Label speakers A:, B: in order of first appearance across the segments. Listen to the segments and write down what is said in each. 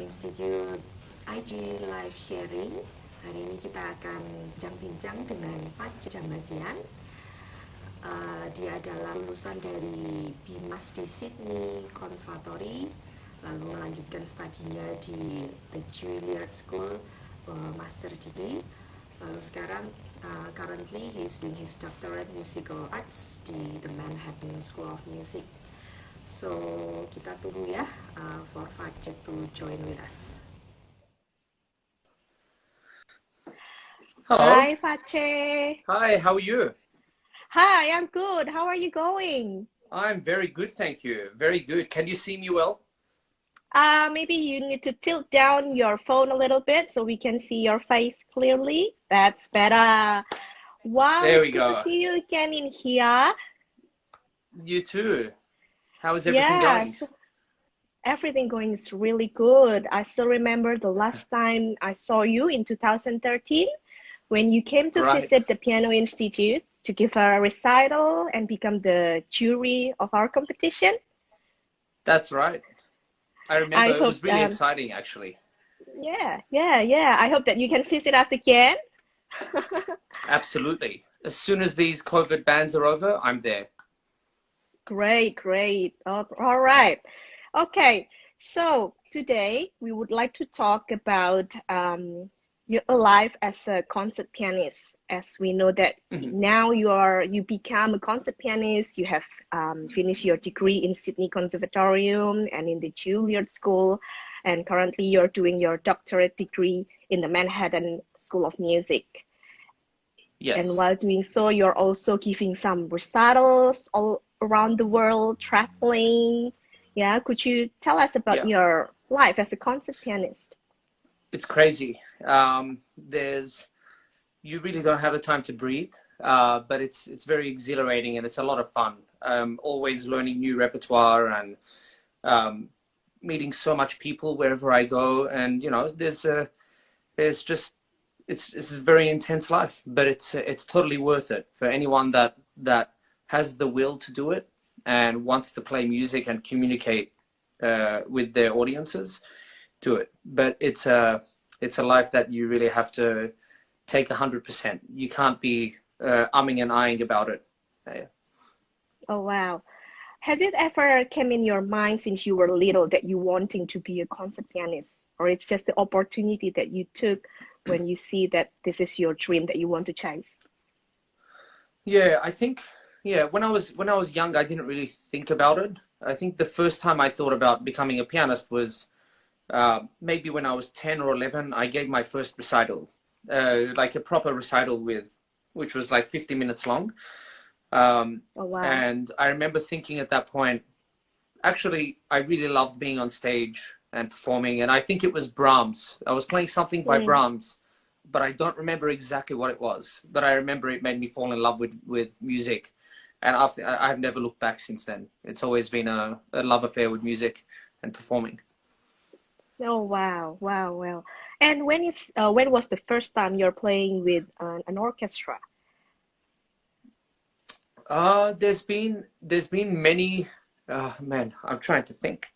A: Institute IG Live Sharing. Hari ini kita akan bincang-bincang dengan Vatche Jambazian. Dia adalah lulusan dari Mus di Sidney Conservatory, lalu melanjutkan studinya di the Juilliard School, Master Degree. Lalu sekarang currently he's doing his Doctorate Musical Arts di the Manhattan School of Music. So kita tunggu ya for Vatche to join with us.
B: Hello.
C: Hi, Vatche.
B: Hi, how are you?
C: Hi, I'm good. How are you going?
B: I'm very good, thank you. Very good. Can you see me well?
C: Maybe you need to tilt down your phone a little bit so we can see your face clearly. That's better. Wow,
B: There
C: it's
B: we
C: good to
B: go.
C: see you again in here.
B: You too. How is everything going?
C: Yes, everything going is really good. I still remember the last time I saw you in 2013 when you came to
B: Right.
C: visit the Piano Institute to give a recital and become the jury of our competition.
B: That's right. I
C: I
B: remember it
C: hope
B: was really exciting, actually.
C: Yeah. I hope that you can visit us again.
B: Absolutely. As soon as these COVID bans are over, I'm there.
C: Great. All right. Okay. So today we would like to talk about your life as a concert pianist. As we know that now you become a concert pianist. You have finished your degree in Sydney Conservatorium and in the Juilliard School, and currently you're doing your doctorate degree in the Manhattan School of Music.
B: Yes.
C: And while doing so, you're also giving some recitals all around the world, traveling. Yeah, could you tell us about your life as a concert pianist?
B: It's crazy. You really don't have the time to breathe, but it's very exhilarating and it's a lot of fun. Always learning new repertoire and meeting so much people wherever I go, and you know, it's a very intense life, but it's totally worth it for anyone that has the will to do it and wants to play music and communicate with their audiences. Do it, but it's a life that you really have to take 100%. You can't be umming and ahhing about it.
C: Oh wow. Has it ever came in your mind since you were little that you wanting to be a concert pianist, or it's just the opportunity that you took when you see that this is your dream that you want to chase?
B: Yeah, I think when I was young, I didn't really think about it. I think the first time I thought about becoming a pianist was maybe when I was 10 or 11. I gave my first recital, like a proper recital which was like 50 minutes long.
C: Oh wow.
B: And I remember thinking at that point, actually, I really loved being on stage and performing. And I think it was Brahms. I was playing something by Brahms, but I don't remember exactly what it was. But I remember it made me fall in love with music. And I've never looked back since then. It's always been a love affair with music and performing.
C: Oh wow. And when was the first time you're playing with an orchestra?
B: There's been many. Man, I'm trying to think.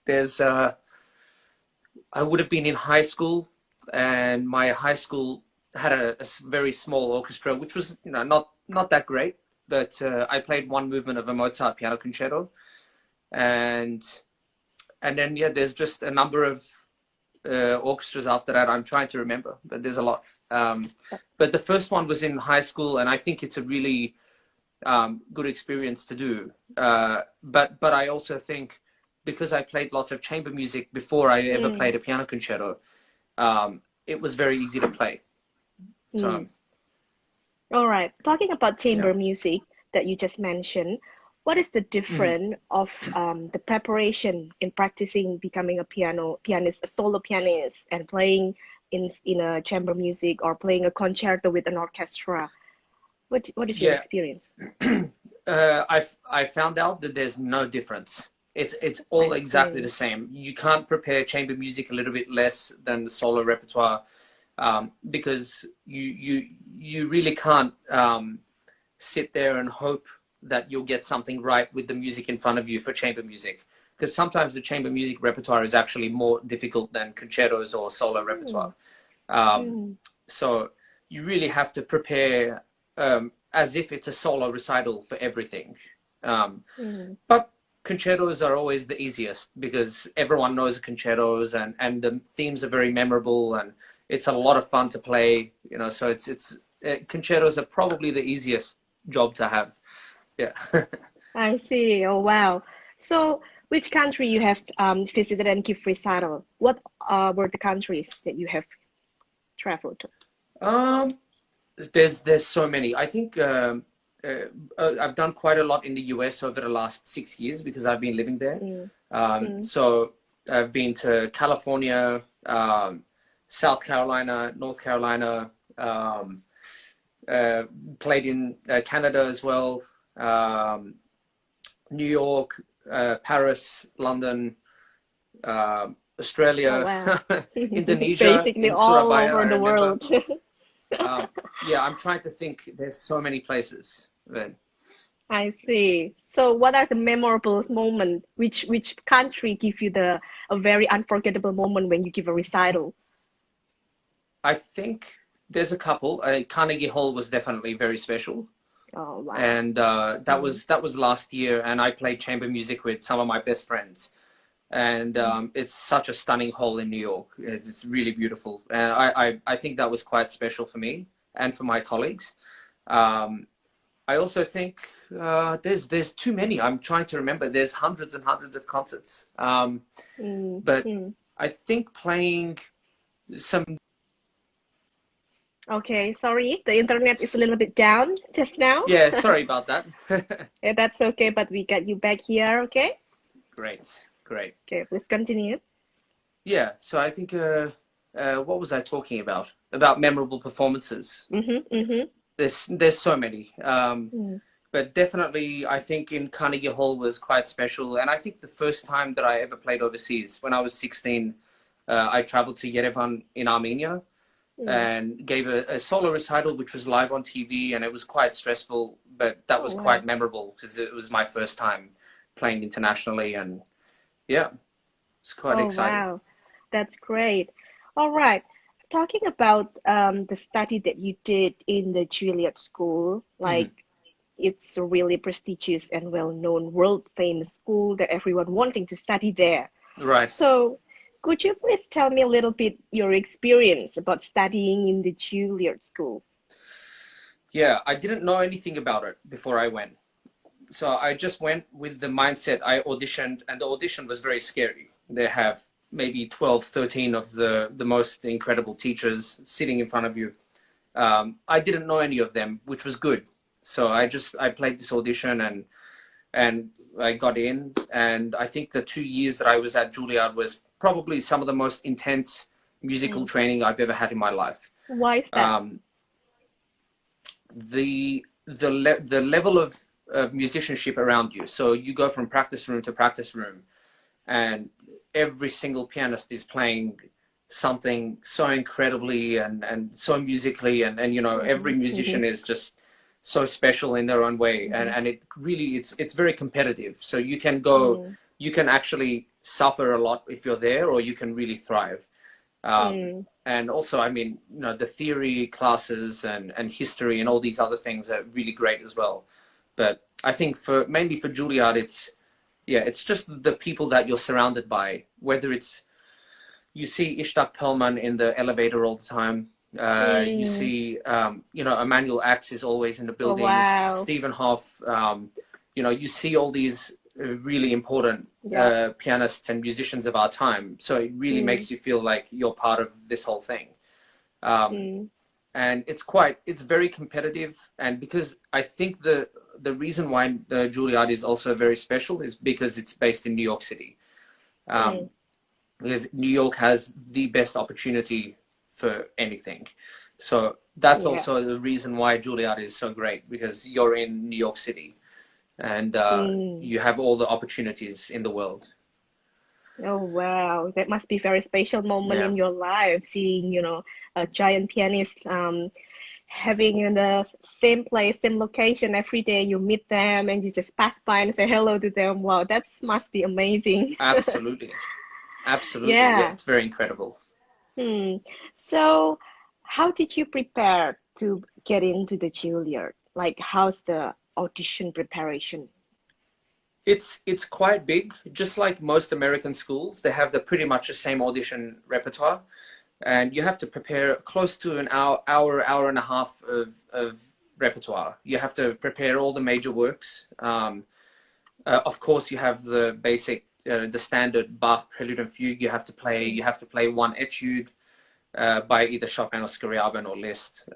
B: I would have been in high school, and my high school had a very small orchestra, which was not that great. But I played one movement of a Mozart piano concerto, and then there's just a number of orchestras after that. I'm trying to remember, but there's a lot. But the first one was in high school, and I think it's a really good experience to do. But I also think because I played lots of chamber music before I ever played a piano concerto, it was very easy to play. So,
C: all right. Talking about chamber music that you just mentioned, what is the difference of the preparation in practicing becoming a pianist, a solo pianist, and playing in a chamber music or playing a concerto with an orchestra? What is your experience?
B: I found out that there's no difference. It's all exactly the same. You can't prepare chamber music a little bit less than the solo repertoire, because you really can't sit there and hope that you'll get something right with the music in front of you for chamber music. because sometimes the chamber music repertoire is actually more difficult than concertos or solo repertoire. So you really have to prepare as if it's a solo recital for everything. But concertos are always the easiest because everyone knows concertos, and the themes are very memorable, and it's a lot of fun to play, you know, so concertos are probably the easiest job to have. Yeah.
C: I see. Oh, wow. So, which country you have visited and give recital? What were the countries that you have traveled to?
B: There's so many. I think I've done quite a lot in the US over the last 6 years because I've been living there. So I've been to California, South Carolina, North Carolina, played in Canada as well, New York, Paris, London, Australia,
C: Oh, wow.
B: Indonesia,
C: Basically
B: in
C: all
B: Surabaya,
C: over
B: I
C: the
B: remember.
C: world.
B: Yeah, I'm trying to think. There's so many places. But
C: I see. So, what are the memorable moments? Which country give you a very unforgettable moment when you give a recital?
B: I think there's a couple. Carnegie Hall was definitely very special,
C: Oh, wow.
B: and that was last year. And I played chamber music with some of my best friends, and it's such a stunning hall in New York. It's really beautiful, and I think that was quite special for me and for my colleagues. I also think there's too many. I'm trying to remember. There's hundreds and hundreds of concerts, but I think playing some.
C: Okay, sorry, the internet is a little bit down just now.
B: Yeah, sorry about that.
C: Yeah, that's okay, but we got you back here, okay?
B: Great, great.
C: Okay, please continue.
B: Yeah, so I think what was I talking about? About memorable performances. There's so many. But definitely I think in Carnegie Hall was quite special. And I think the first time that I ever played overseas, when I was 16, I traveled to Yerevan in Armenia and gave a solo recital, which was live on TV, and it was quite stressful, but that was quite memorable because it was my first time playing internationally, and yeah, it's quite exciting.
C: Wow, that's great. All right. Talking about the study that you did in the Juilliard School, like it's a really prestigious and well-known, world-famous school that everyone wanting to study there.
B: Right.
C: So, could you please tell me a little bit your experience about studying in the Juilliard School?
B: Yeah, I didn't know anything about it before I went. So I just went with the mindset. I auditioned, and the audition was very scary. They have maybe 12, 13 of the most incredible teachers sitting in front of you. I didn't know any of them, which was good. So I played this audition and I got in. And I think the 2 years that I was at Juilliard was probably some of the most intense musical training I've ever had in my life.
C: Why is that?
B: The level of musicianship around you. So you go from practice room to practice room, and every single pianist is playing something so incredibly and so musically, and you know, every musician is just so special in their own way, and it really it's very competitive. So you can go, you can actually suffer a lot if you're there, or you can really thrive. And also, I mean, you know, the theory classes and history and all these other things are really great as well. But I think mainly for Juilliard, it's just the people that you're surrounded by, whether it's, you see Ishtak Perlman in the elevator all the time. You see, you know, Emmanuel Ax is always in the building.
C: Oh, wow.
B: Stephen Hoff, you know, you see all these really important pianists and musicians of our time. So it really makes you feel like you're part of this whole thing. And it's very competitive. And because I think the reason why the Juilliard is also very special is because it's based in New York City. Because New York has the best opportunity for anything. So that's also the reason why Juilliard is so great, because you're in New York City and you have all the opportunities in the world.
C: Oh, wow. That must be a very special moment in your life, seeing, you know, a giant pianist having in the same place, same location every day. You meet them and you just pass by and say hello to them. Wow, that must be amazing.
B: Absolutely. Absolutely. Yeah,
C: Yeah.
B: it's very incredible.
C: Hmm. So, how did you prepare to get into the Juilliard? Like, how's the audition preparation?
B: It's quite big. Just like most American schools, they have the pretty much the same audition repertoire, and you have to prepare close to an hour and a half of repertoire. You have to prepare all the major works. Of course, you have the basic, the standard Bach Prelude and Fugue. You have to play. You have to play one etude by either Chopin or Scriabin or Liszt.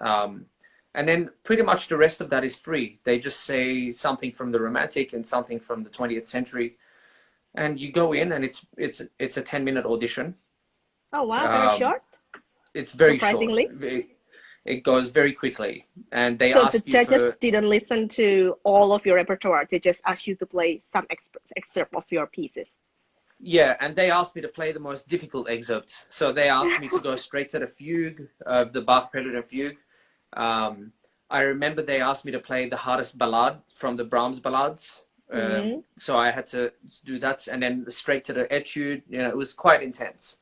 B: And then pretty much the rest of that is free. They just say something from the Romantic and something from the 20th century, and you go in, and it's a 10-minute audition.
C: Oh, wow, very short,
B: It's very short.
C: surprisingly.
B: It goes very quickly, and they
C: So the
B: ask you
C: judges
B: for,
C: didn't listen to all of your repertoire. They just asked you to play some excerpt of your pieces.
B: yeah, and they asked me to play the most difficult excerpts. So they asked me to go straight to the fugue of the Bach Prelude and Fugue. I remember they asked me to play the hardest ballade from the Brahms ballades. So I had to do that, and then straight to the etude. You know, it was quite intense.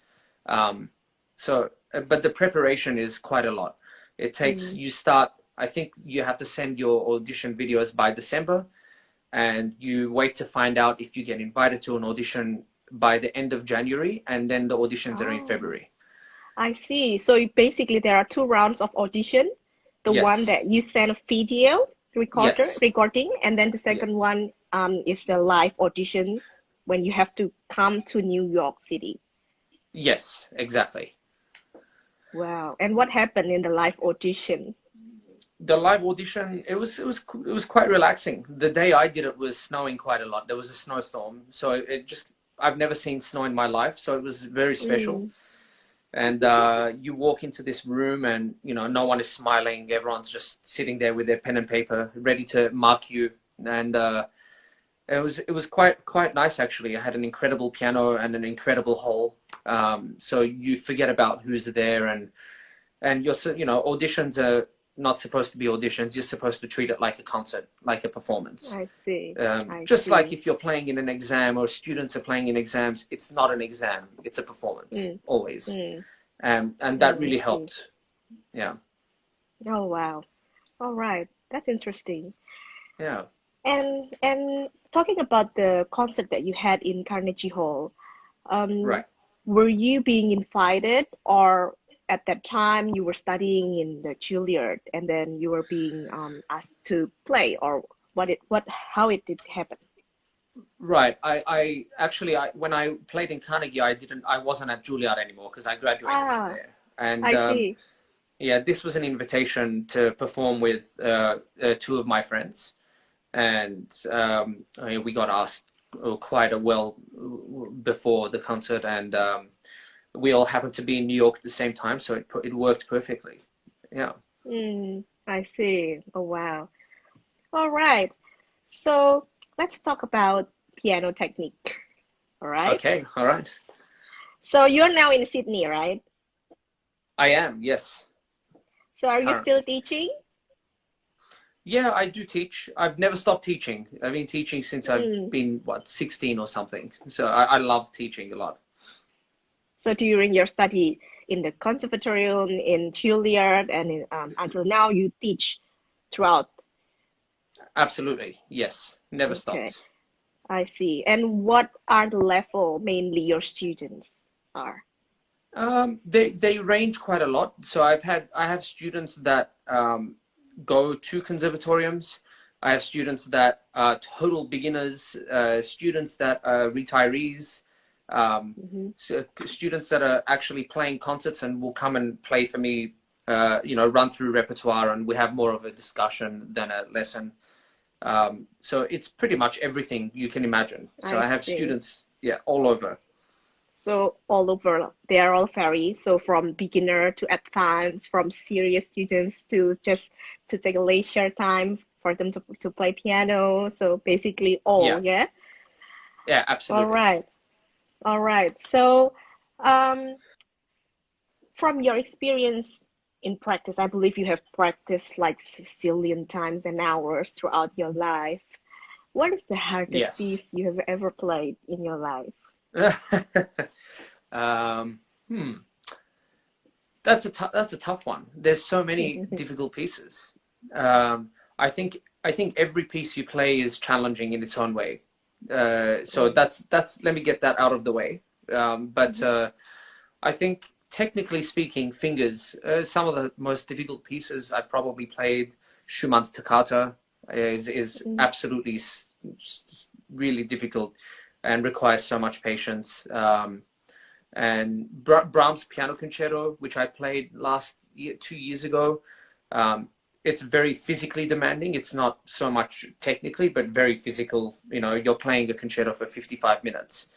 B: But the preparation is quite a lot. It takes, you start, I think you have to send your audition videos by December, and you wait to find out if you get invited to an audition by the end of January, and then the auditions are in February.
C: I see. So basically there are two rounds of audition. The one
B: Yes.
C: that you send a video
B: Yes.
C: recording, and then the second one is the live audition when you have to come to New York City.
B: Yes, exactly.
C: Wow. And what happened in the live audition?
B: The live audition, it was quite relaxing. The day I did it was snowing quite a lot. There was a snowstorm, so I've never seen snow in my life, so it was very special. And you walk into this room, and no one is smiling. Everyone's just sitting there with their pen and paper, ready to mark you. And it was quite nice, actually. I had an incredible piano and an incredible hall. So you forget about who's there, and auditions are not supposed to be auditions. You're supposed to treat it like a concert, like a performance.
C: I see.
B: Just like if you're playing in an exam, or students are playing in exams, it's not an exam, it's a performance, always. And that really helped. Yeah.
C: Oh, wow. All right. That's interesting.
B: Yeah.
C: And talking about the concert that you had in Carnegie Hall,
B: Right.
C: were you being invited, or at that time you were studying in the Juilliard and then you were being asked to play, or how it did happen?
B: Right. I actually, when I played in Carnegie, I wasn't at Juilliard anymore because I graduated from there. And
C: I see.
B: yeah, this was an invitation to perform with two of my friends, and we got asked quite a well before the concert, and we all happened to be in New York at the same time, so it worked perfectly. Yeah.
C: I see. Oh, wow. All right. So let's talk about piano technique. All right.
B: Okay. All right.
C: So you're now in Sydney, right?
B: I am. Yes.
C: So are you
B: Currently.
C: still teaching?
B: Yeah, I do teach. I've never stopped teaching. I've been teaching since I've been 16 or something. So I love teaching a lot.
C: So during your study in the conservatorium, in Juilliard, and until now, you teach throughout.
B: Absolutely. Yes. Never
C: Okay,
B: stopped.
C: I see. And what are the level mainly your students are?
B: They range quite a lot. So I have students that go to conservatoriums. I have students that are total beginners, students that are retirees, so students that are actually playing concerts and will come and play for me, run through repertoire, and we have more of a discussion than a lesson. So it's pretty much everything you can imagine. So I have students, all over.
C: So all over, they are all vary. So from beginner to advanced, from serious students to just to take a leisure time for them to play piano. So basically all, yeah?
B: Yeah, absolutely.
C: All right. So from your experience in practice, I believe you have practiced like zillion times and hours throughout your life. What is the hardest
B: Yes.
C: piece you have ever played in your life?
B: um, hmm. That's a tough one. There's so many difficult pieces. I think every piece you play is challenging in its own way. So that's let me get that out of the way. But I think technically speaking, fingers. Some of the most difficult pieces I've probably played. Schumann's Toccata is absolutely really difficult and requires so much patience. And Brahms Piano Concerto, which I played last year, 2 years ago. It's very physically demanding. It's not so much technically, but very physical. You know, you're playing a concerto for 55 minutes.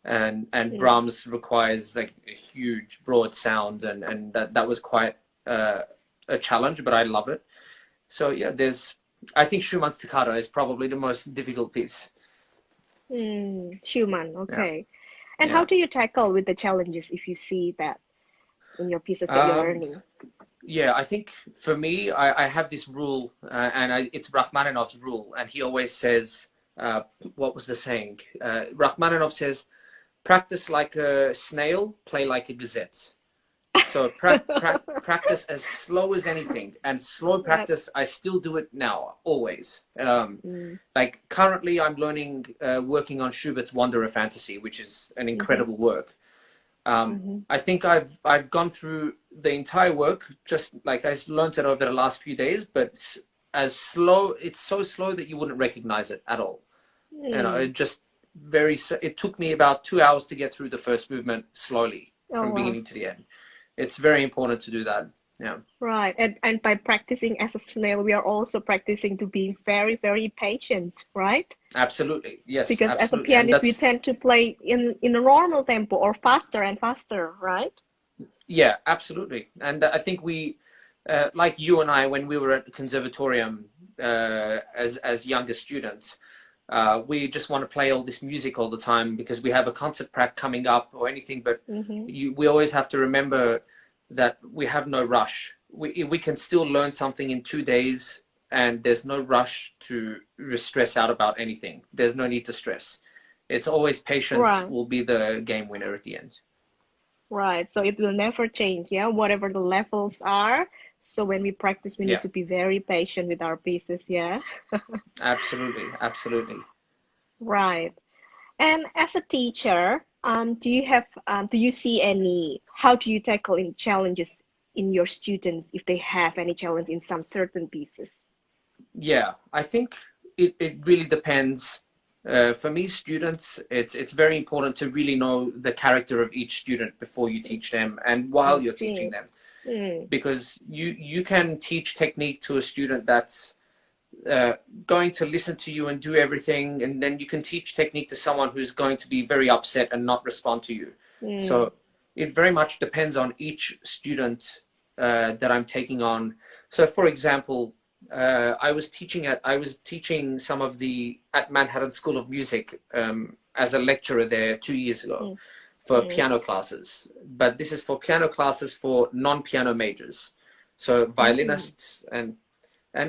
B: And Brahms requires like a huge broad sound, and that was quite a challenge, but I love it. So yeah, I think Schumann's Toccata is probably the most difficult piece.
C: Schumann, okay. And
B: Yeah.
C: how do you tackle with the challenges if you see that in your pieces that you're learning?
B: Yeah, I think for me, I have this rule, and it's Rachmaninoff's rule, and he always says, what was the saying? Rachmaninoff says, practice like a snail, play like a gazette. So practice as slow as anything, and slow practice, I still do it now, always. Like currently I'm learning, working on Schubert's Wanderer Fantasy, which is an incredible work. I think I've gone through the entire work, just like I learned it over the last few days, but it's so slow that you wouldn't recognize it at all. And it took me about 2 hours to get through the first movement slowly from beginning to the end. It's very important to do that. Yeah.
C: Right. And by practicing as a snail, we are also practicing to be very, very patient, right?
B: Absolutely. Yes.
C: Because
B: absolutely.
C: as a pianist, we tend to play in a normal tempo or faster and faster, right?
B: Yeah, absolutely. And I think we, like you and I, when we were at the conservatorium as younger students, we just want to play all this music all the time because we have a concert prac coming up or anything. But we always have to remember that we have no rush. We can still learn something in 2 days, and there's no rush to stress out about anything. There's no need to stress. It's always patience will be the game winner at the end.
C: Right. So it will never change, yeah, whatever the levels are. So when we practice, we need to be very patient with our pieces, yeah.
B: Absolutely, absolutely.
C: Right. And as a teacher, do you see how do you tackle in challenges in your students if they have any challenge in some certain pieces?
B: Yeah, I think it really depends. For me, students, it's very important to really know the character of each student before you teach them and while you're teaching them. Because you can teach technique to a student that's going to listen to you and do everything, and then you can teach technique to someone who's going to be very upset and not respond to you. So it very much depends on each student that I'm taking on. So for example, I was teaching some of at Manhattan School of Music as a lecturer there 2 years ago for piano classes. But this is for piano classes for non-piano majors. So violinists and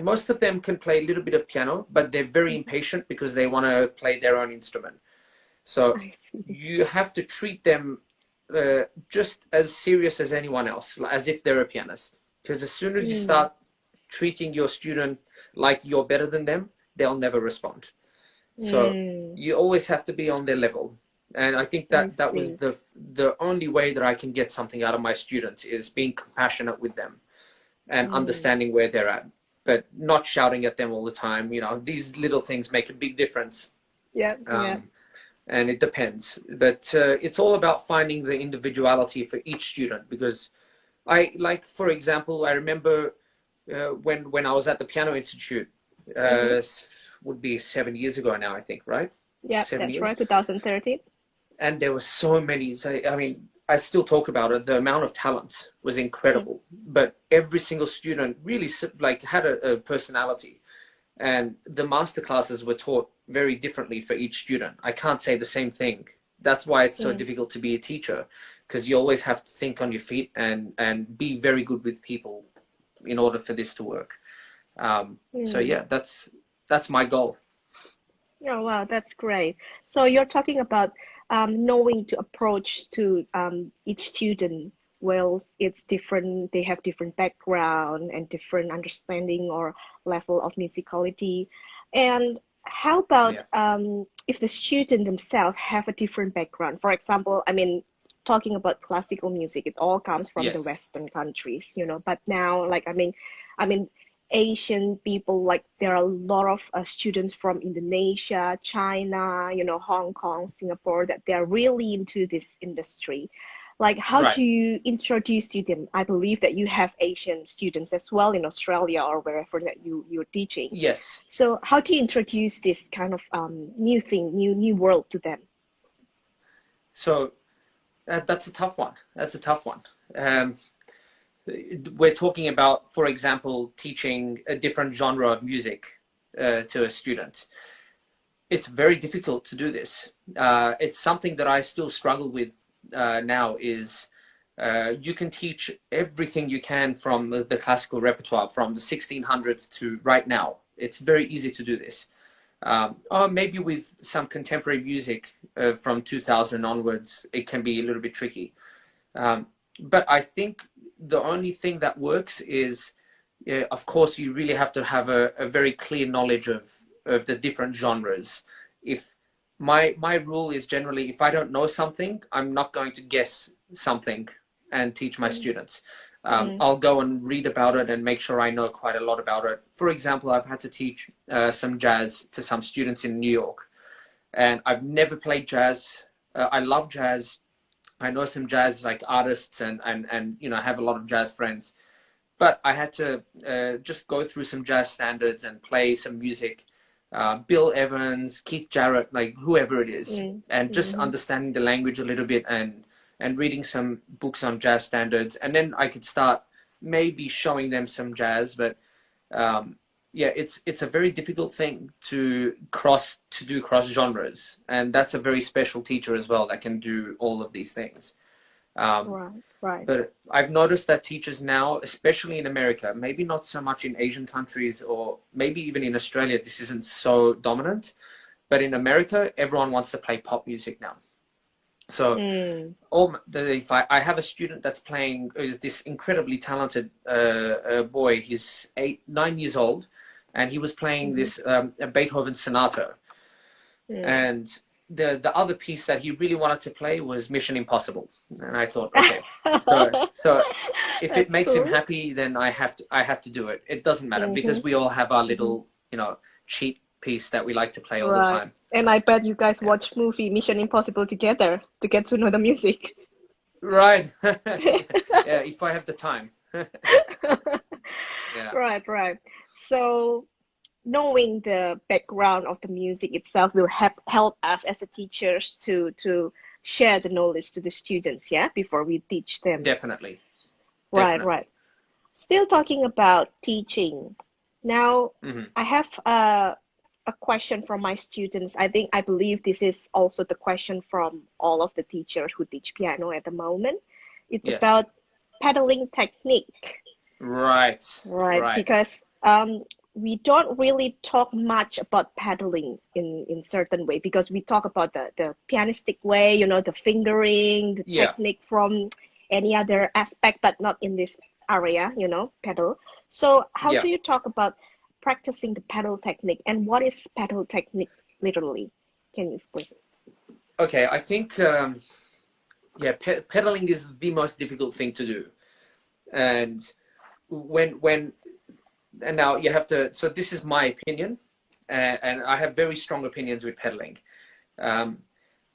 B: most of them can play a little bit of piano, but they're very impatient because they want to play their own instrument. So you have to treat them just as serious as anyone else, as if they're a pianist. Because as soon as you start treating your student like you're better than them, they'll never respond. So you always have to be on their level. And I think that was the only way that I can get something out of my students is being compassionate with them and understanding where they're at, but not shouting at them all the time. You know, these little things make a big difference. And it depends, but it's all about finding the individuality for each student, because for example, I remember when I was at the Piano Institute, would be 7 years ago now, I think, right?
C: Yeah, that's right, 2013.
B: And there were so many. I mean, I still talk about it. The amount of talent was incredible, but every single student really had a personality, and the master classes were taught very differently for each student. I can't say the same thing that's why it's so difficult to be a teacher, because you always have to think on your feet and be very good with people in order for this to work. So yeah, that's my goal.
C: Oh, wow, that's great. So you're talking about knowing to approach to each student. Well, it's different. They have different background and different understanding or level of musicality. And how about if the student themselves have a different background? For example, I mean, talking about classical music, it all comes from the
B: Yes.
C: Western countries, you know. But now, like, I mean, Asian people, like there are a lot of students from Indonesia, China, you know, Hong Kong, Singapore, that they're really into this industry. Like, how
B: Right.
C: do you introduce to them? I believe that you have Asian students as well in Australia or wherever that you're teaching.
B: Yes.
C: So how do you introduce this kind of new thing, new world to them?
B: So that's a tough one. That's a tough one. We're talking about, for example, teaching a different genre of music to a student. It's very difficult to do this. It's something that I still struggle with now. Is you can teach everything you can from the classical repertoire from the 1600s to right now. It's very easy to do this. Or maybe with some contemporary music from 2000 onwards, it can be a little bit tricky. But I think the only thing that works is, of course, you really have to have a very clear knowledge of the different genres. If my rule is generally, if I don't know something, I'm not going to guess something and teach my students. I'll go and read about it and make sure I know quite a lot about it. For example, I've had to teach some jazz to some students in New York, and I've never played jazz. I love jazz. I know some jazz like artists and you know, I have a lot of jazz friends, but I had to just go through some jazz standards and play some music. Bill Evans, Keith Jarrett, like whoever it is, and just understanding the language a little bit and reading some books on jazz standards, and then I could start maybe showing them some jazz. But yeah, it's a very difficult thing to do cross genres, and that's a very special teacher as well that can do all of these things.
C: Right.
B: But I've noticed that teachers now, especially in America, maybe not so much in Asian countries or maybe even in Australia, this isn't so dominant. But in America, everyone wants to play pop music now. So if I have a student that's playing, is this incredibly talented boy, he's 9 years old, and he was playing this a Beethoven sonata. And the other piece that he really wanted to play was Mission Impossible. And I thought, okay, so if it makes him happy, then I have to do it. It doesn't matter because we all have our little, you know, cheat piece that we like to play all the time.
C: And I bet you guys watch movie Mission Impossible together to get to know the music.
B: Right. Yeah, if I have the time. Yeah.
C: Right. So knowing the background of the music itself will help us as a teachers to share the knowledge to the students, yeah, before we teach them.
B: Definitely.
C: Right. Still talking about teaching. Now, I have a question from my students. I believe this is also the question from all of the teachers who teach piano at the moment. It's about pedaling technique.
B: Right.
C: Because we don't really talk much about pedaling in certain way, because we talk about the pianistic way, you know, the fingering, the technique from any other aspect, but not in this area, you know, pedal. So how do you talk about practicing the pedal technique, and what is pedal technique literally? Can you explain?
B: Okay, I think pedaling is the most difficult thing to do, and and now you have to. So this is my opinion, and I have very strong opinions with pedaling.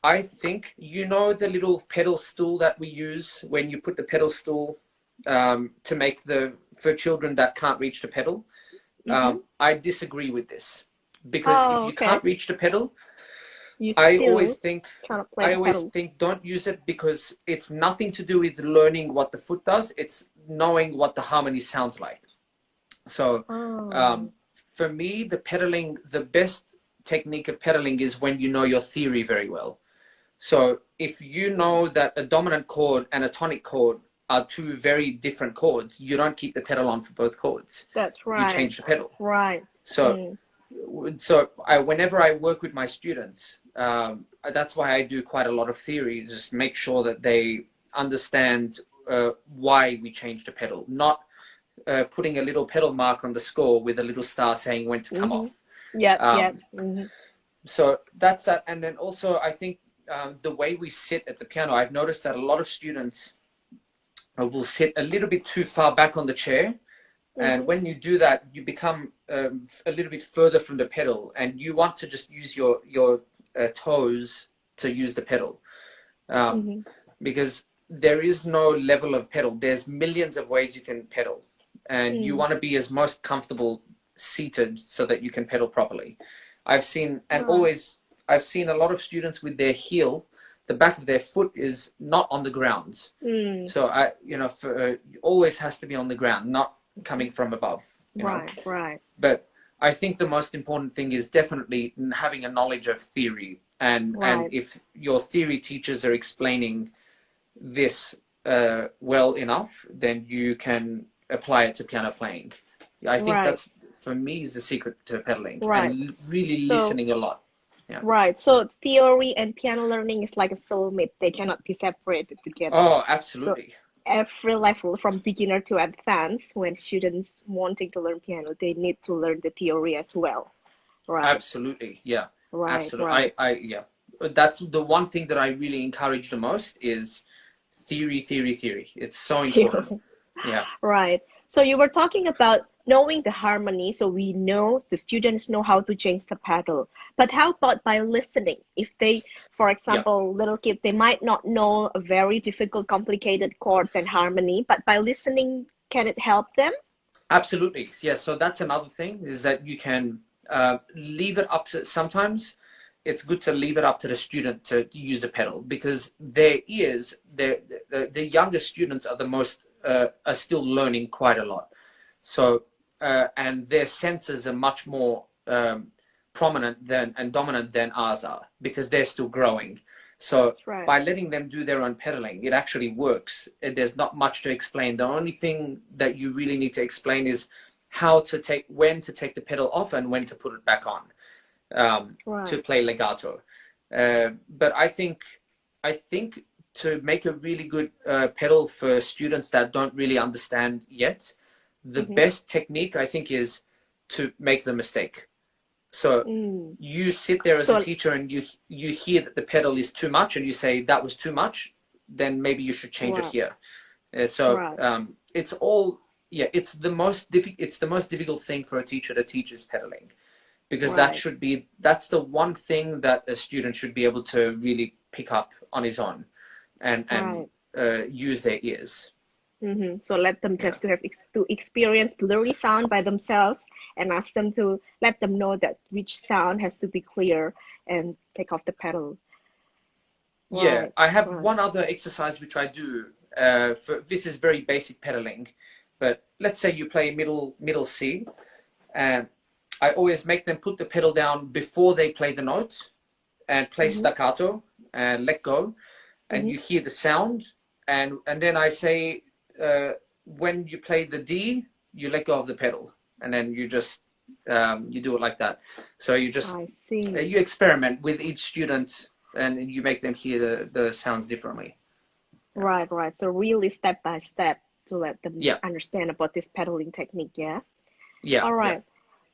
B: I think, you know, the little pedal stool that we use when you put the pedal stool to make for children that can't reach the pedal. I disagree with this, because if you can't reach the pedal, I always think don't use it, because it's nothing to do with learning what the foot does. It's knowing what the harmony sounds like. So for me, the best technique of pedaling is when you know your theory very well. So if you know that a dominant chord and a tonic chord are two very different chords, you don't keep the pedal on for both chords.
C: That's right.
B: You change the pedal.
C: Right.
B: So, whenever I work with my students, that's why I do quite a lot of theory. Just make sure that they understand why we changed the pedal, not putting a little pedal mark on the score with a little star saying when to come off.
C: Yeah.
B: So that's that. And then also, I think the way we sit at the piano, I've noticed that a lot of students will sit a little bit too far back on the chair. And when you do that, you become a little bit further from the pedal, and you want to just use your toes to use the pedal, because there is no level of pedal. There's millions of ways you can pedal, and you want to be as most comfortable seated so that you can pedal properly. I've seen a lot of students with their heel, the back of their foot is not on the ground. So always has to be on the ground, not coming from above.
C: Right.
B: But I think the most important thing is definitely having a knowledge of theory, and if your theory teachers are explaining this well enough, then you can apply it to piano playing. I think that's, for me, is the secret to pedaling, and really listening a lot. Yeah.
C: Right. So theory and piano learning is like a soulmate. They cannot be separated together.
B: Oh, absolutely.
C: So every level, from beginner to advanced, when students wanting to learn piano, they need to learn the theory as well. Right.
B: Absolutely. Yeah.
C: Right.
B: Absolutely.
C: Right.
B: That's the one thing that I really encourage the most is theory. It's so important. Yeah.
C: Right. So you were talking about knowing the harmony, so we know, the students know how to change the pedal. But how about by listening? If they, for example, little kids, they might not know a very difficult, complicated chords and harmony, but by listening, can it help them?
B: Absolutely. Yes. So that's another thing, is that you can leave it up to, sometimes it's good to leave it up to the student to use a pedal, because their ears, the younger students are the most, are still learning quite a lot. So, and their senses are much more prominent and dominant than ours are, because they're still growing. So by letting them do their own pedaling, it actually works. There's not much to explain. The only thing that you really need to explain is when to take the pedal off and when to put it back on, to play legato. But I think to make a really good pedal for students that don't really understand yet, the best technique, I think, is to make the mistake. So you sit there as a teacher and you hear that the pedal is too much, and you say that was too much, then maybe you should change it here. It's all, it's the most difficult thing for a teacher to teach is pedaling, because that's the one thing that a student should be able to really pick up on his own and use their ears.
C: So let them just to experience blurry sound by themselves, and ask them to let them know that which sound has to be clear, and take off the pedal.
B: I have one other exercise which I do. This is very basic pedaling, but let's say you play middle C, and I always make them put the pedal down before they play the notes, and play staccato and let go, and you hear the sound, and then I say, when you play the D, you let go of the pedal, and then you just you do it like that. So you just you experiment with each student, and you make them hear the sounds differently.
C: Right. So really step by step to let them understand about this pedaling technique. All right.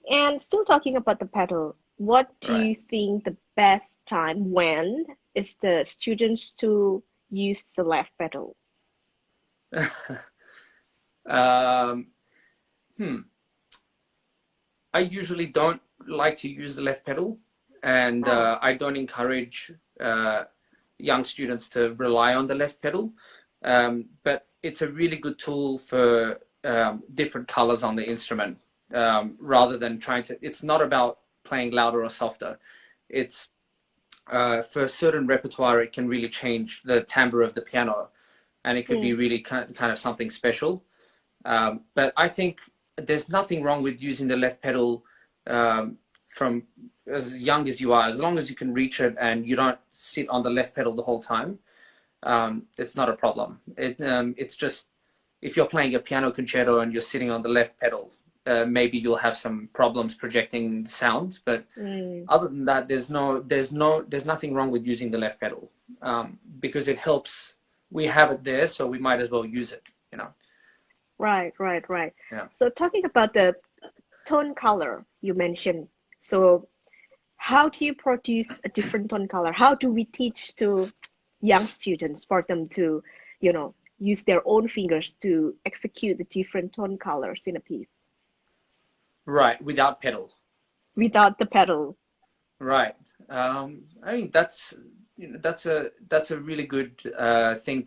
C: And still talking about the pedal, what do you think the best time when is the students to use the left pedal?
B: I usually don't like to use the left pedal, and I don't encourage young students to rely on the left pedal, but it's a really good tool for different colors on the instrument, rather than it's not about playing louder or softer. It's for a certain repertoire, it can really change the timbre of the piano, and it could be really kind of something special. But I think there's nothing wrong with using the left pedal from as young as you are, as long as you can reach it and you don't sit on the left pedal the whole time, it's not a problem. It's just if you're playing a piano concerto and you're sitting on the left pedal, maybe you'll have some problems projecting sound. But other than that, there's nothing wrong with using the left pedal, because it helps. We have it there, so we might as well use it. You know.
C: Right.
B: Yeah.
C: So talking about the tone color you mentioned, so how do you produce a different tone color? How do we teach to young students for them to, use their own fingers to execute the different tone colors in a piece?
B: Right, without pedal.
C: Without the pedal.
B: Right. I mean that's a really good thing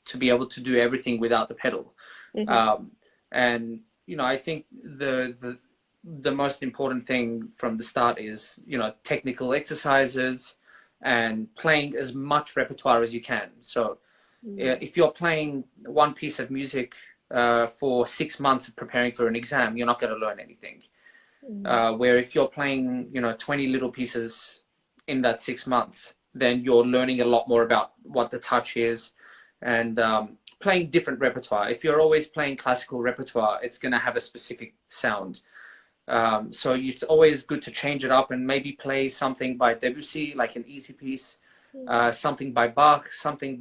B: to be able to do everything without the pedal. And I think the most important thing from the start is technical exercises and playing as much repertoire as you can. So if you're playing one piece of music for 6 months of preparing for an exam, you're not going to learn anything. Where if you're playing 20 little pieces in that 6 months, then you're learning a lot more about what the touch is, and playing different repertoire. If you're always playing classical repertoire, it's going to have a specific sound. So it's always good to change it up and maybe play something by Debussy, like an easy piece, something by Bach, something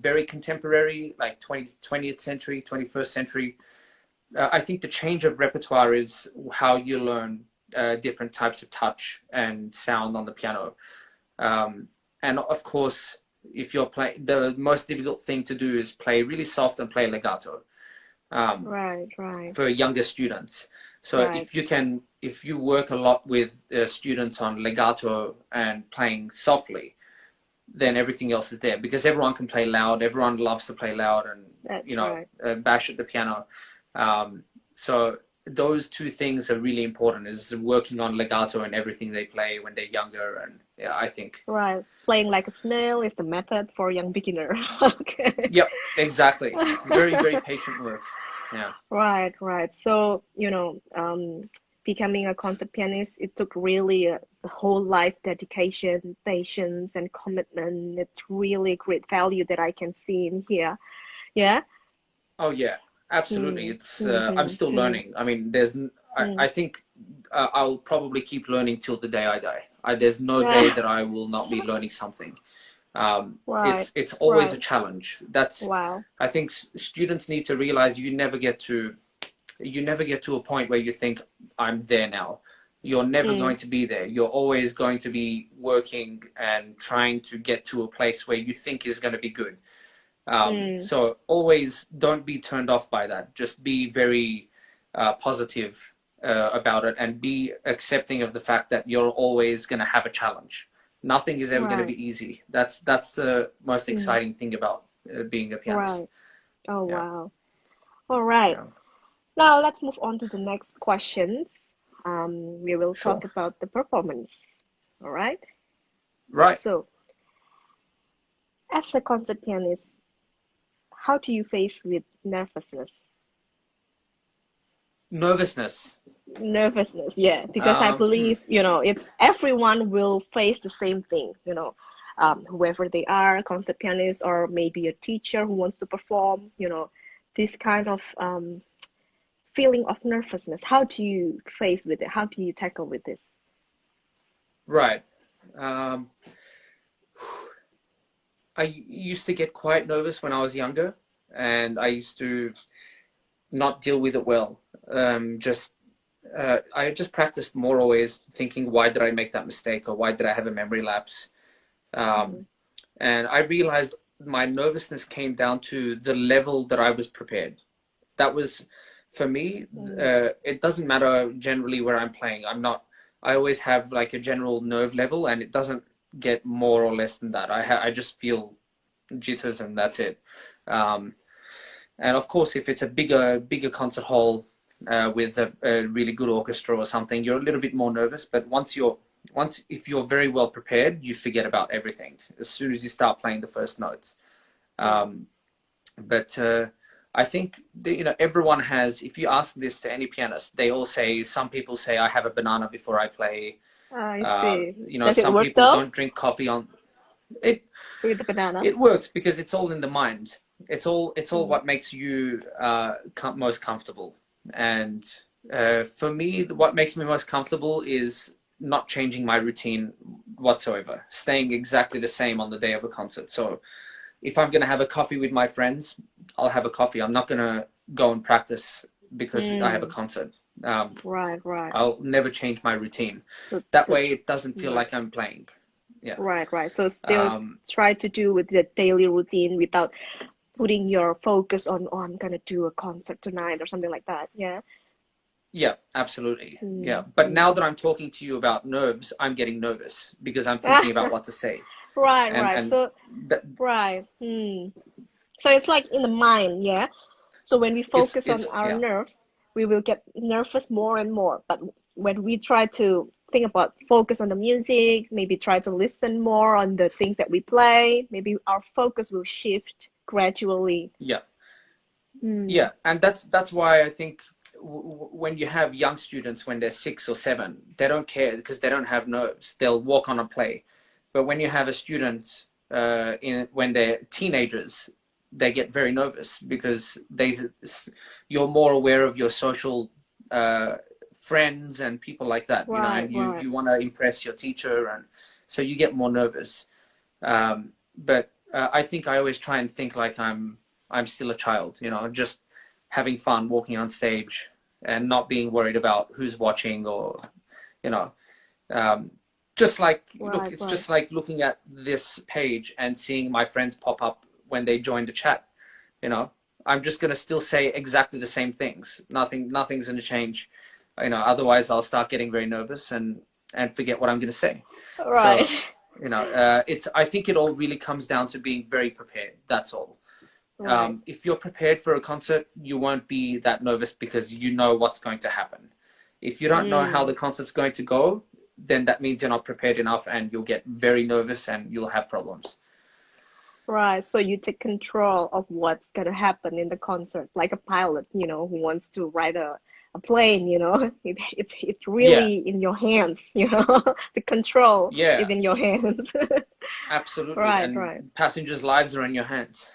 B: very contemporary, like 20th century, 21st century. I think the change of repertoire is how you learn different types of touch and sound on the piano. And of course, if you're playing, the most difficult thing to do is play really soft and play legato.
C: Right.
B: For younger students. So if you work a lot with students on legato and playing softly, then everything else is there, because everyone can play loud. Everyone loves to play loud and bash at the piano. So those two things are really important, is working on legato and everything they play when they're younger. And I think
C: playing like a snail is the method for young beginner. Okay.
B: Yep, exactly. Very, very patient work. Yeah.
C: Right. So, becoming a concert pianist, it took really a whole life dedication, patience, and commitment. It's really great value that I can see in here. Yeah.
B: Oh yeah, absolutely. It's I'm still learning. I mean, I think I'll probably keep learning till the day I die. There's no day that I will not be learning something. It's always a challenge. I think students need to realize you never get to a point where you think, I'm there now. You're never going to be there. You're always going to be working and trying to get to a place where you think is going to be good. So always don't be turned off by that. Just be very positive about it, and be accepting of the fact that you're always going to have a challenge. Nothing is ever going to be easy. That's the most exciting thing about being a pianist.
C: Right. Oh, wow. All right. Yeah. Now let's move on to the next questions. We will talk about the performance. All right?
B: Right.
C: So, as a concert pianist, how do you face with nervousness?
B: Nervousness,
C: yeah, because I believe, everyone will face the same thing, whoever they are, concert pianist, or maybe a teacher who wants to perform, this kind of feeling of nervousness. How do you face with it? How do you tackle with this?
B: Right. I used to get quite nervous when I was younger, and I used to not deal with it well. I just practiced more, always thinking, why did I make that mistake, or why did I have a memory lapse? And I realized my nervousness came down to the level that I was prepared. That was, for me, it doesn't matter generally where I'm playing. I always have like a general nerve level, and it doesn't get more or less than that. I just feel jitters, and that's it. And of course, if it's a bigger concert hall with a really good orchestra or something, you're a little bit more nervous. But if you're very well prepared, you forget about everything as soon as you start playing the first notes. But I think everyone has. If you ask this to any pianist, they all say. Some people say I have a banana before I play.
C: I see. Does it
B: Some
C: work
B: people
C: though
B: don't drink coffee on it.
C: with the banana?
B: It works because it's all in the mind. It's all what makes you most comfortable. And for me, what makes me most comfortable is not changing my routine whatsoever, staying exactly the same on the day of a concert. So if I'm going to have a coffee with my friends, I'll have a coffee. I'm not going to go and practice because I have a concert.
C: Right.
B: I'll never change my routine.
C: So
B: That way it doesn't feel like I'm playing. Yeah.
C: Right. So still try to do with the daily routine without putting your focus on, oh, I'm gonna do a concert tonight or something like that. Yeah.
B: Yeah, absolutely. Yeah. But now that I'm talking to you about nerves, I'm getting nervous because I'm thinking about what to say.
C: Right. So So it's like in the mind, yeah. So when we focus on our nerves, we will get nervous more and more. But when we try to think about focus on the music, maybe try to listen more on the things that we play, maybe our focus will shift gradually.
B: Yeah. Yeah, and that's why I think when you have young students when they're 6 or 7, they don't care because they don't have nerves. They'll walk on and play. But when you have a student when they're teenagers, they get very nervous because you're more aware of your social friends and people like that, and you want to impress your teacher, and so you get more nervous. But I think I always try and think like I'm still a child, just having fun walking on stage and not being worried about who's watching or, just like, it's just like looking at this page and seeing my friends pop up when they join the chat. I'm just going to still say exactly the same things. Nothing's going to change. Otherwise I'll start getting very nervous and forget what I'm going to say.
C: Right.
B: So, I think it all really comes down to being very prepared. That's all. Right. If you're prepared for a concert, you won't be that nervous because you know what's going to happen. If you don't know how the concert's going to go, then that means you're not prepared enough and you'll get very nervous and you'll have problems.
C: Right. So you take control of what's going to happen in the concert, like a pilot, who wants to ride a plane, it's really in your hands, the control is in your hands.
B: Absolutely.
C: Right.
B: Passengers' lives are in your hands.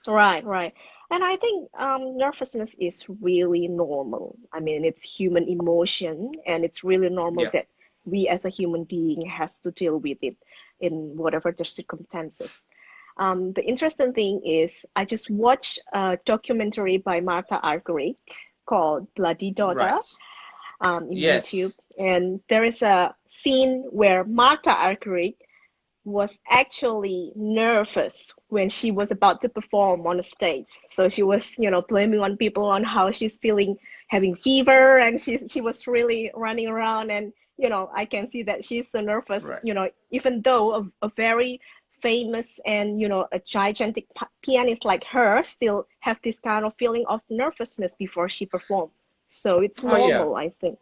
C: Right. And I think nervousness is really normal. I mean, it's human emotion, and it's really normal that we as a human being has to deal with it in whatever the circumstances. The interesting thing is I just watched a documentary by Martha Argerich called Bloody Daughter in YouTube. And there is a scene where Martha Argerich was actually nervous when she was about to perform on a stage. So she was, blaming on people on how she's feeling, having fever, and she was really running around. And, I can see that she's so nervous, even though a very famous and, a gigantic pianist like her still have this kind of feeling of nervousness before she performed. So it's normal, I think.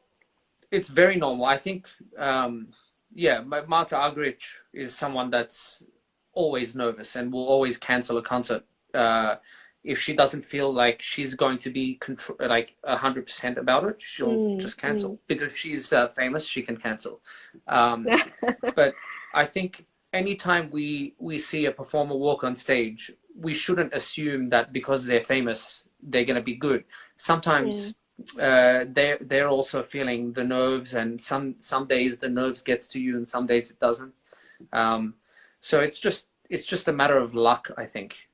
B: It's very normal. I think, Martha Argerich is someone that's always nervous and will always cancel a concert if she doesn't feel like she's going to be 100% about it. She'll just cancel because she's famous. She can cancel. But I think anytime we see a performer walk on stage, we shouldn't assume that because they're famous they're going to be good. Sometimes they're also feeling the nerves, and some days the nerves gets to you and some days it doesn't. So it's just a matter of luck, I think.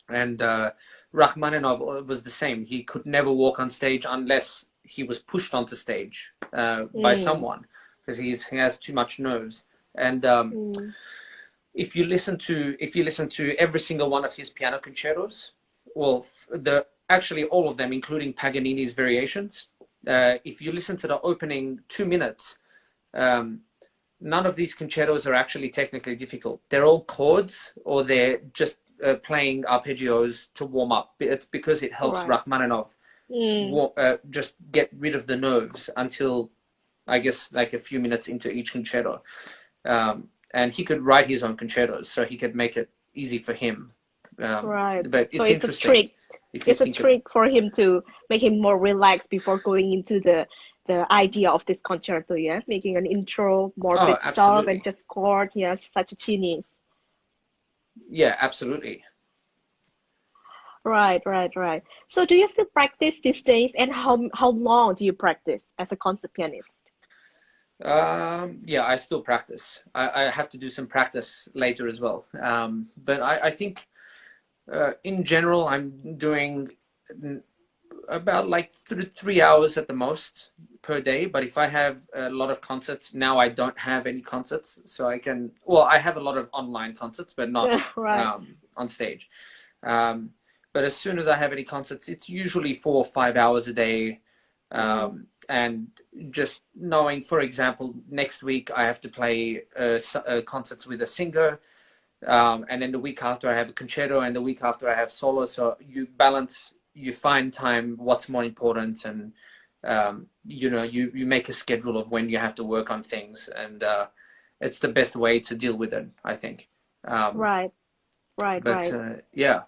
B: And Rachmaninoff was the same. He could never walk on stage unless he was pushed onto stage by someone, because he has too much nerves. And if you listen to every single one of his piano concertos, well, actually all of them, including Paganini's variations, if you listen to the opening 2 minutes, none of these concertos are actually technically difficult. They're all chords, or they're just playing arpeggios to warm up. It's because it helps Rachmaninoff just get rid of the nerves until, I guess, like a few minutes into each concerto. And he could write his own concertos, so he could make it easy for him. But it's interesting.
C: A trick.
B: If you
C: It's a
B: think
C: trick for him to make him more relaxed before going into the idea of this concerto, yeah? Making an intro more
B: oh,
C: bit soft and
B: absolutely.
C: just chord, yeah, such a genius.
B: Yeah, absolutely.
C: Right, right, right. So do you still practice these days, and how long do you practice as a concert pianist?
B: Yeah, I still practice. I have to do some practice later as well. But I think in general, I'm doing about like 3 hours at the most per day. But if I have a lot of concerts, now I don't have any concerts, so I can, well, I have a lot of online concerts, but not
C: Right.
B: on stage. Um, but as soon as I have any concerts, it's usually 4 or 5 hours a day.
C: Mm,
B: And just knowing, for example, next week I have to play concerts with a singer, and then the week after I have a concerto, and the week after I have solo. So you balance, you find time, what's more important, and you make a schedule of when you have to work on things, and it's the best way to deal with it, I think. Um,
C: right, right,
B: but
C: right.
B: yeah,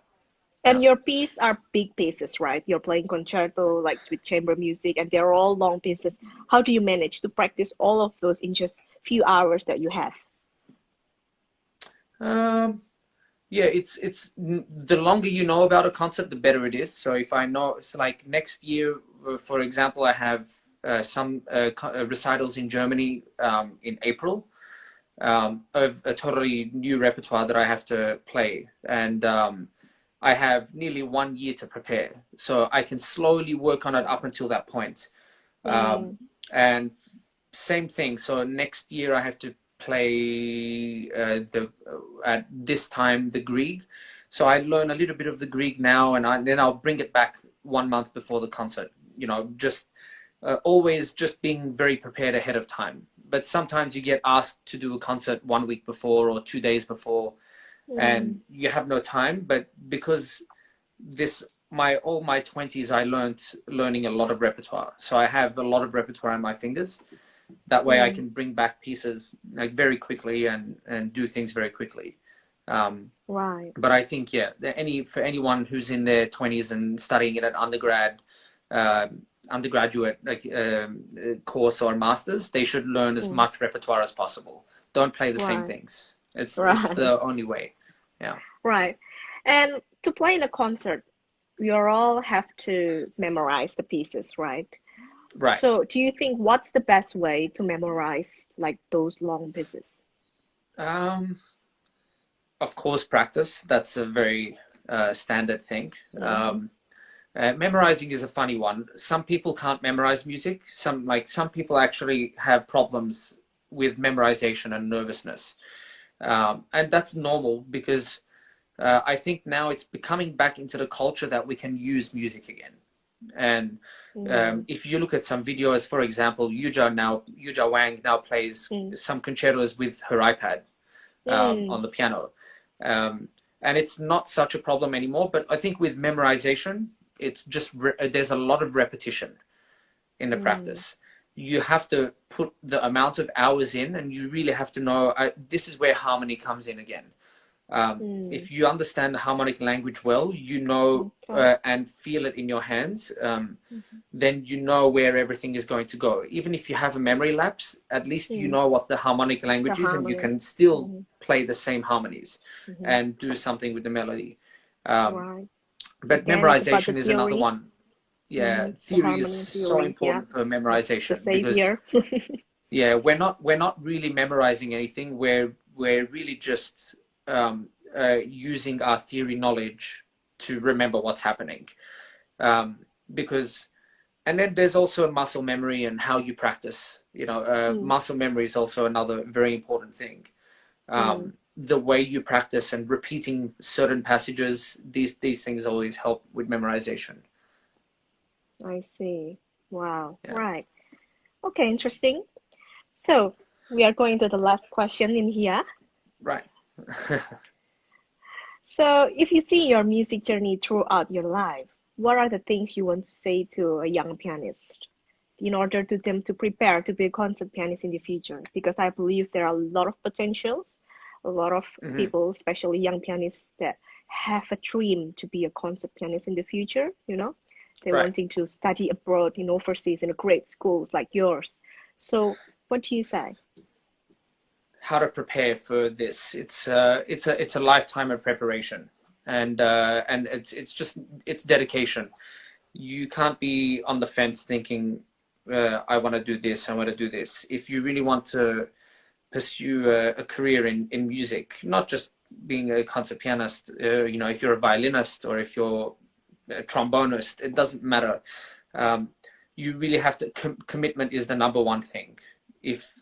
B: yeah.
C: And your pieces are big pieces, right? You're playing concerto like with chamber music, and they're all long pieces. How do you manage to practice all of those in just few hours that you have?
B: Um, Yeah, it's the longer you know about a concept, the better it is. So if I know, it's like next year, for example, I have some recitals in Germany in April, of a totally new repertoire that I have to play, and I have nearly 1 year to prepare. So I can slowly work on it up until that point.
C: Mm,
B: And same thing. So next year I have to play the at this time the Greek. So I learn a little bit of the Greek now, and then I'll bring it back 1 month before the concert. Just always just being very prepared ahead of time. But sometimes you get asked to do a concert 1 week before or 2 days before,
C: mm,
B: and you have no time. But because this my all my 20s I learning a lot of repertoire, so I have a lot of repertoire on my fingers. That way I
C: mm,
B: can bring back pieces like very quickly and do things very quickly.
C: right.
B: But I think, yeah, for anyone who's in their 20s and studying it at uh, undergraduate like course or masters, they should learn as
C: Mm,
B: much repertoire as possible. Don't play the same
C: right,
B: things. It's
C: right,
B: the only way. Yeah.
C: right. And to play in a concert, we all have to memorize the pieces, right?
B: Right.
C: So do you think what's the best way to memorize like those long pieces?
B: Um, of course, practice. That's a very standard thing.
C: Hmm.
B: Memorizing is a funny one. Some people can't memorize music. Some people actually have problems with memorization and nervousness, and that's normal because I think now it's becoming back into the culture that we can use music again. And
C: Mm,
B: if you look at some videos, for example, Yuja Wang now plays
C: mm,
B: some concertos with her iPad
C: mm,
B: on the piano. And it's not such a problem anymore. But I think with memorization, it's just there's a lot of repetition in the
C: mm,
B: practice. You have to put the amount of hours in, and you really have to know. This is where harmony comes in again.
C: mm.
B: If you understand the harmonic language well, you know
C: Okay.
B: and feel it in your hands,
C: Mhm.
B: then you know where everything is going to go. Even if you have a memory lapse, at least you
C: Mm.
B: know what the harmonic
C: The
B: language is, and you
C: harmony.
B: can still
C: Hmm.
B: play the same harmonies
C: Hmm.
B: and do something with the melody. Um,
C: Right.
B: but
C: Again, it's about the
B: memorization is another
C: theory.
B: one. Yeah,
C: Hmm. The
B: theory is
C: harmony
B: so
C: theory. Yeah.
B: important for
C: That's the
B: memorization because
C: savior.
B: yeah, we're not really memorizing anything. We're really just using our theory knowledge to remember what's happening. Because and then there's also muscle memory and how you practice.
C: Mm,
B: Muscle memory is also another very important thing.
C: mm.
B: The way you practice and repeating certain passages, these things always help with memorization.
C: I see. Wow.
B: Yeah,
C: Right. Okay, interesting. So we are going to the last question in here.
B: right.
C: So if you see your music journey throughout your life, what are the things you want to say to a young pianist in order to them to prepare to be a concert pianist in the future? Because I believe there are a lot of potentials, a lot of
B: Hmm.
C: people, especially young pianists, that have a dream to be a concert pianist in the future, you know. They're
B: Right.
C: wanting to study abroad in overseas in great schools like yours. So what do you say?
B: How to prepare for this? It's a lifetime of preparation, and it's dedication. You can't be on the fence thinking, I want to do this, I want to do this. If you really want to pursue a career in music, not just being a concert pianist, you know, if you're a violinist or if you're a trombonist, it doesn't matter. You really have to, commitment is the number one thing. If,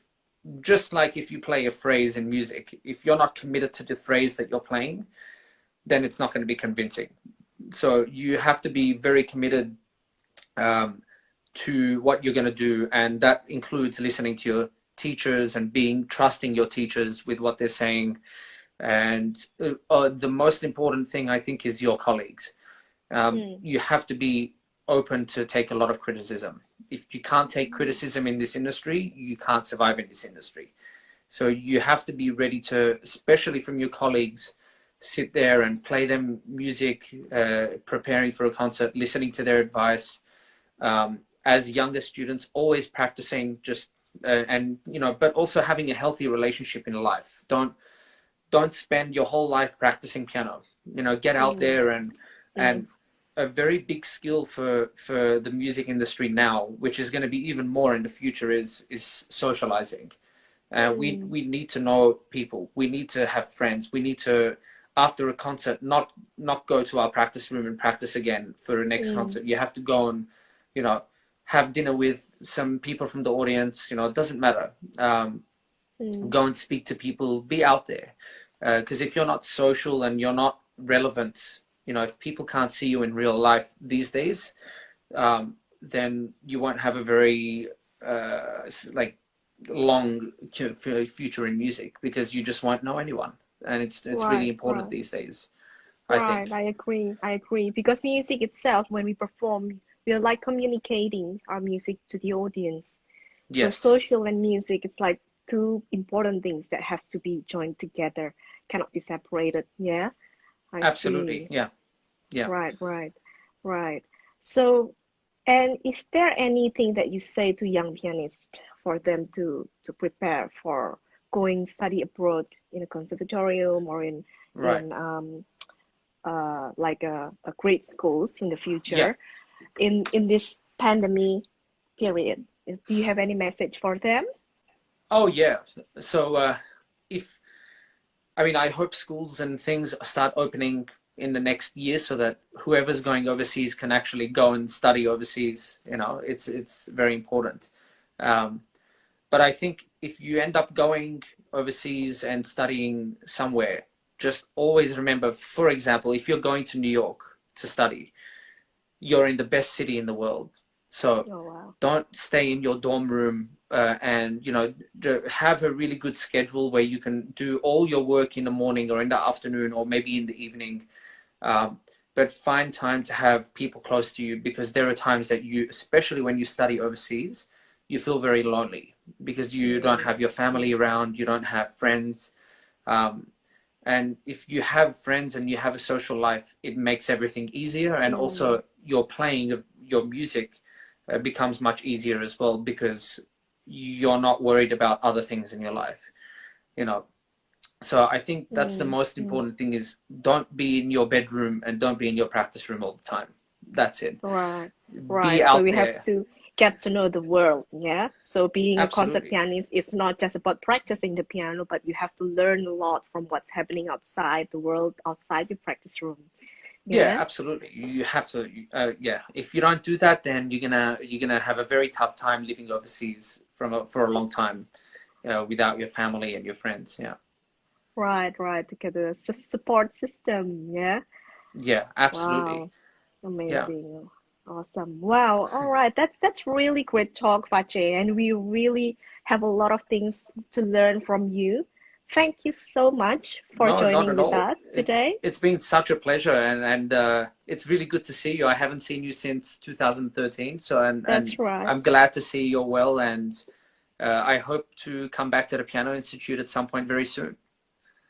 B: just like if you play a phrase in music, if you're not committed to the phrase that you're playing, then it's not going to be convincing. So you have to be very committed to what you're going to do, and that includes listening to your teachers and trusting your teachers with what they're saying. And the most important thing, I think, is your colleagues. You have to be open to take a lot of criticism. If you can't take criticism in this industry, you can't survive in this industry. So you have to be ready to, especially from your colleagues, sit there and play them music, preparing for a concert, listening to their advice. As younger students, always practicing, just and you know, but also having a healthy relationship in life. Don't spend your whole life practicing piano. You know, get out there and a very big skill for the music industry now, which is going to be even more in the future, is socializing. We need to know people. We need to have friends. We need to, after a concert, not go to our practice room and practice again for a next concert. You have to go and, you know, have dinner with some people from the audience. You know, it doesn't matter. Go and speak to people. Be out there, because if you're not social and you're not relevant, you know, if people can't see you in real life these days, then you won't have a very like long future in music, because you just won't know anyone, and it's really important these days. I think.
C: I agree. Because music itself, when we perform, we are like communicating our music to the audience. So
B: Yes.
C: social and music, it's like two important things that have to be joined together, cannot be separated. Yeah.
B: Absolutely.
C: See.
B: Yeah.
C: Right. So, and is there anything that you say to young pianists for them to prepare for going study abroad in a conservatorium or in like a great schools in the future in this pandemic period? Do you have any message for them?
B: Oh yeah. So I hope schools and things start opening in the next year, so that whoever's going overseas can actually go and study overseas. You know, it's very important. But I think if you end up going overseas and studying somewhere, just always remember, for example, if you're going to New York to study, you're in the best city in the world. So don't stay in your dorm room, and, you know, have a really good schedule where you can do all your work in the morning or in the afternoon or maybe in the evening. But find time to have people close to you, because there are times that you, especially when you study overseas, you feel very lonely because you don't have your family around, you don't have friends. And if you have friends and you have a social life, it makes everything easier. And also your playing of your music becomes much easier as well, because you're not worried about other things in your life, you know. So I think that's the most important thing, is don't be in your bedroom and don't be in your practice room all the time. That's it.
C: Right.
B: Be out
C: So we
B: there.
C: have to get to know the world, yeah? So being a concert pianist is not just about practicing the piano, but you have to learn a lot from what's happening outside the world, outside your practice room.
B: Yeah, absolutely. You have to. If you don't do that, then you're gonna have a very tough time living overseas for a long time, without your family and your friends. Yeah.
C: Right. To get a support system. Yeah.
B: Yeah, absolutely.
C: Wow. Amazing. Awesome. Wow. All right. That's really great talk, Vatche, and we really have a lot of things to learn from you. Thank you so much for joining with us today.
B: It's been such a pleasure, and it's really good to see you. I haven't seen you since 2013, so
C: That's right.
B: I'm glad to see you're well, and I hope to come back to the Piano Institute at some point very soon.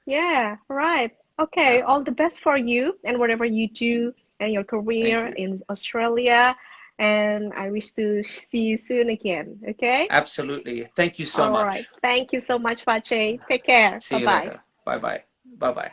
C: Yeah, right. Okay,
B: Yeah.
C: all the best for you and whatever you do and your
B: Thank
C: career
B: you.
C: in Australia. And I wish to see you soon again. Okay?
B: Absolutely. Thank you so
C: All right.
B: much.
C: Thank you so much, Vatche. Take care.
B: See
C: Bye
B: you
C: bye.
B: later. Bye bye. Bye bye.